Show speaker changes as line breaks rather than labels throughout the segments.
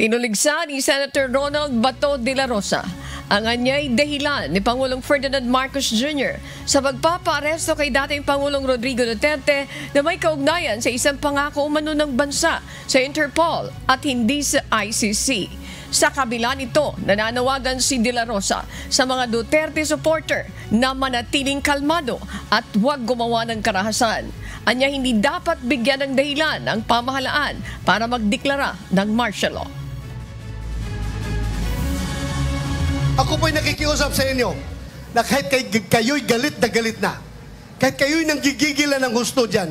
Tinuligsa ni Senator Ronald Bato de la Rosa ang anyay dahilan ni Pangulong Ferdinand Marcos Jr. sa pagpapaaresto kay dating Pangulong Rodrigo Duterte na may kaugnayan sa isang pangako umano ng bansa sa Interpol at hindi sa ICC. Sa kabila nito, nananawagan si De La Rosa sa mga Duterte supporter na manatiling kalmado at huwag gumawa ng karahasan. Anya hindi dapat bigyan ng dahilan ang pamahalaan para magdeklara ng martial law.
Ako po'y nakikiusap sa inyo na kahit kayo'y galit na, kahit kayo'y nanggigigilan ng gusto dyan,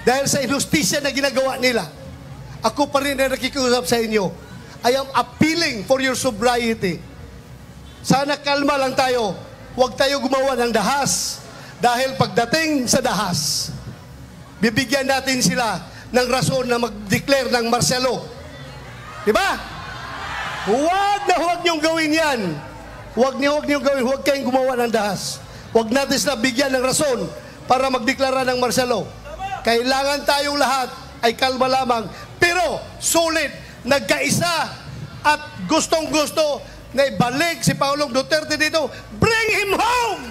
dahil sa injustisya na ginagawa nila, ako pa rin na nakikiusap sa inyo. I am appealing for your sobriety. Sana kalma lang tayo. Huwag tayo gumawa ng dahas. Dahil pagdating sa dahas, bibigyan natin sila ng rason na mag-declare ng martial law. Diba? Huwag niyong gawin yan. Huwag niyong gawin. Huwag kayong gumawa ng dahas. Huwag natin sila bigyan ng rason para magdeklara ng martial law. Kailangan tayong lahat ay kalma lamang. Pero sulit, nagkaisa at gustong-gusto na ibalik si Pangulong Duterte dito. Bring him home!